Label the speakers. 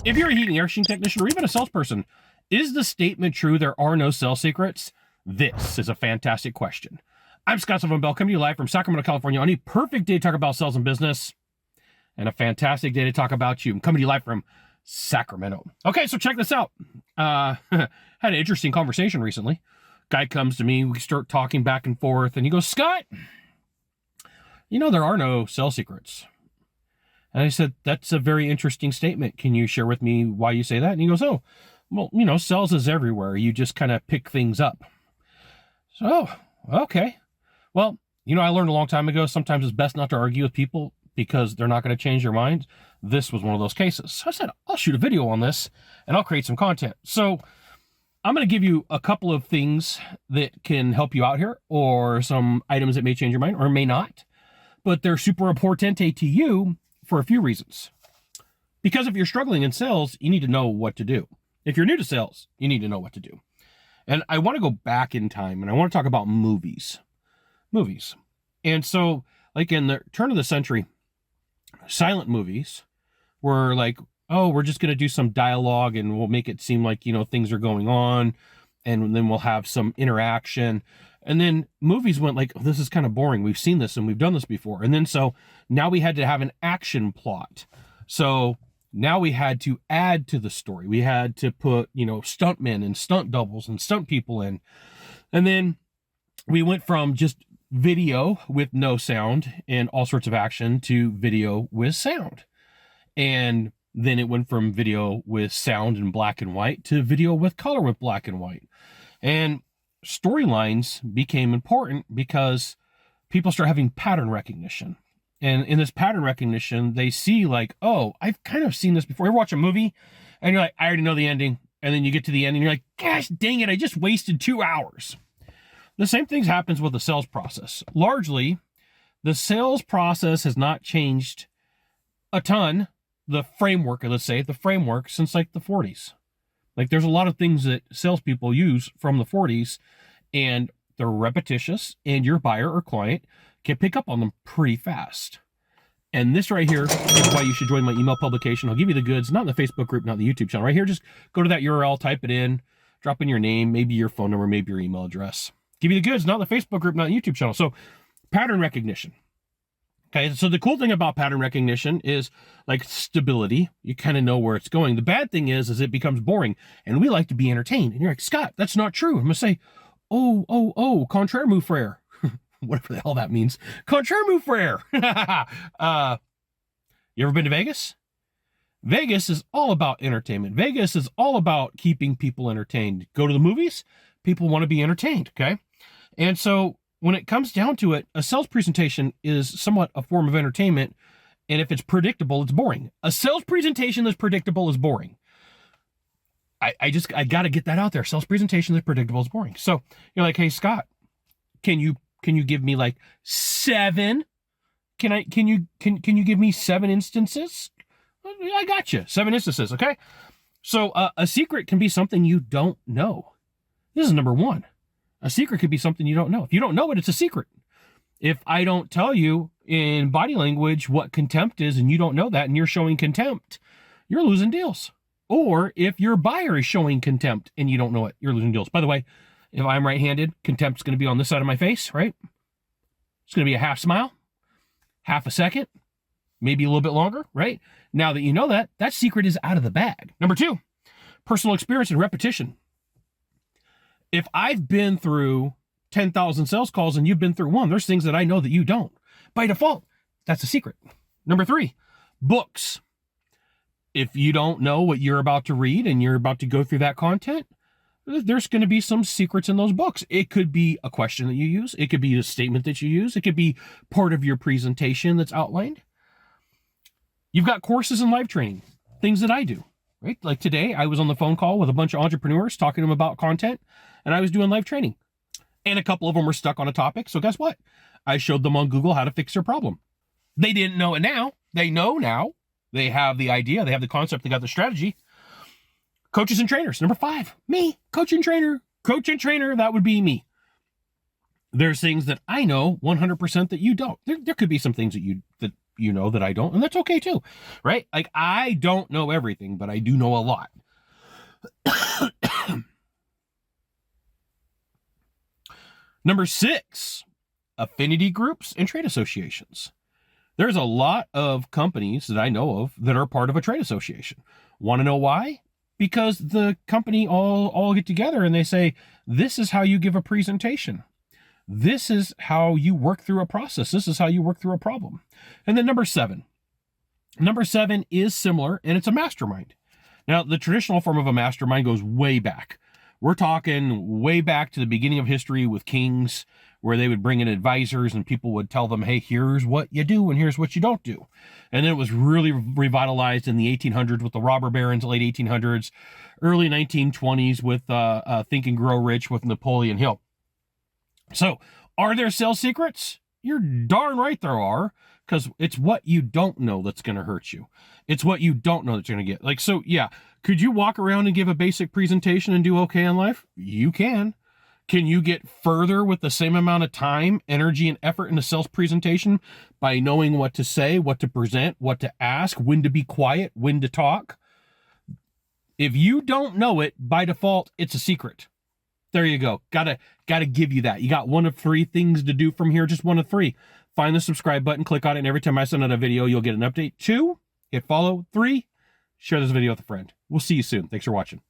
Speaker 1: If you're a heating air conditioning technician or even a salesperson, is the statement true there are no sales secrets? This is a fantastic question. I'm Scott Sylvan Bell, coming to you live from Sacramento, California, on a perfect day to talk about sales and business, and a fantastic day to talk about you. I'm coming to you live from Sacramento. Okay, so check this out. Had an interesting conversation recently. Guy comes to me, we start talking back and forth, and he goes, Scott, you know there are no sales secrets. And I said, that's a very interesting statement. Can you share with me why you say that? And he goes, oh, well, you know, sales is everywhere. You just kind of pick things up. So, okay. Well, you know, I learned a long time ago, sometimes it's best not to argue with people because they're not going to change their minds. This was one of those cases. So I said, I'll shoot a video on this and I'll create some content. So I'm going to give you a couple of things that can help you out here, or some items that may change your mind or may not, but they're super importante to you for a few reasons. Because if you're struggling in sales, you need to know what to do. If you're new to sales, you need to know what to do. And I want to go back in time and I want to talk about movies. And so, like in the turn of the century, silent movies were like, oh, we're just going to do some dialogue and we'll make it seem like, you know, things are going on, and then we'll have some interaction. And then movies went like, oh, this is kind of boring. We've seen this and we've done this before. And then so now we had to have an action plot. So now we had to add to the story. We had to put, you know, stuntmen and stunt doubles and stunt people in. And then we went from just video with no sound and all sorts of action to video with sound. And then it went from video with sound in black and white to video with color with black and white. And storylines became important because people start having pattern recognition. And in this pattern recognition, they see like, oh, I've kind of seen this before. You ever watch a movie and you're like, I already know the ending. And then you get to the end and you're like, gosh, dang it, I just wasted 2 hours. The same thing happens with the sales process. Largely, the sales process has not changed a ton. The framework, let's say, the framework since like the 40s. Like there's a lot of things that salespeople use from the 40s, and they're repetitious, and your buyer or client can pick up on them pretty fast. And this right here is why you should join my email publication. I'll give you the goods, not in the Facebook group, not the YouTube channel. Right here, just go to that URL, type it in, drop in your name, maybe your phone number, maybe your email address. Give you the goods, not the Facebook group, not the YouTube channel. So pattern recognition. Okay, so the cool thing about pattern recognition is like stability. You kind of know where it's going. The bad thing is it becomes boring, and we like to be entertained. And you're like, Scott, that's not true. I'm going to say, contraire mon frère. Whatever the hell that means. Contraire mon frère. You ever been to Vegas? Vegas is all about entertainment. Vegas is all about keeping people entertained. Go to the movies, people want to be entertained, okay? And so when it comes down to it, a sales presentation is somewhat a form of entertainment, and if it's predictable, it's boring. A sales presentation that's predictable is boring. I got to get that out there. Sales presentation that's predictable is boring. So you're like, hey, Scott, can you give me like 7? Can you give me 7 instances? I got you. 7 instances, okay? So a secret can be something you don't know. This is number 1. A secret could be something you don't know. If you don't know it, it's a secret. If I don't tell you in body language what contempt is and you don't know that and you're showing contempt, you're losing deals. Or if your buyer is showing contempt and you don't know it, you're losing deals. By the way, if I'm right-handed, contempt's going to be on this side of my face, right? It's going to be a half smile, half a second, maybe a little bit longer, right? Now that you know that, that secret is out of the bag. Number 2, personal experience and repetition. If I've been through 10,000 sales calls and you've been through 1, there's things that I know that you don't. By default, that's a secret. Number 3, books. If you don't know what you're about to read and you're about to go through that content, there's going to be some secrets in those books. It could be a question that you use. It could be a statement that you use. It could be part of your presentation that's outlined. You've got courses and live training, things that I do. Right? Like today, I was on the phone call with a bunch of entrepreneurs talking to them about content, and I was doing live training. And a couple of them were stuck on a topic. So guess what? I showed them on Google how to fix their problem. They didn't know it now. They know now. They have the idea. They have the concept. They got the strategy. Coaches and trainers. Number 5, me, coach and trainer. Coach and trainer, that would be me. There's things that I know 100% that you don't. There could be some things that you know that I don't, and that's okay too, right? Like, I don't know everything, but I do know a lot. Number 6, affinity groups and trade associations. There's a lot of companies that I know of that are part of a trade association. Want to know why? Because the company all get together and they say, this is how you give a presentation. This is how you work through a process. This is how you work through a problem. And then number 7. Number 7 is similar, and it's a mastermind. Now, the traditional form of a mastermind goes way back. We're talking way back to the beginning of history with kings, where they would bring in advisors and people would tell them, hey, here's what you do and here's what you don't do. And then it was really revitalized in the 1800s with the robber barons, late 1800s, early 1920s with Think and Grow Rich with Napoleon Hill. So, are there sales secrets? You're darn right there are, because it's what you don't know that's going to hurt you. It's what you don't know that you're going to get. Like, so yeah, could you walk around and give a basic presentation and do okay in life? You can. Can you get further with the same amount of time, energy, and effort in a sales presentation by knowing what to say, what to present, what to ask, when to be quiet, when to talk? If you don't know it, by default, it's a secret. There you go. Gotta give you that. You got one of 3 things to do from here, just one of 3. Find the subscribe button, click on it, and every time I send out a video, you'll get an update. 2, hit follow. 3, share this video with a friend. We'll see you soon. Thanks for watching.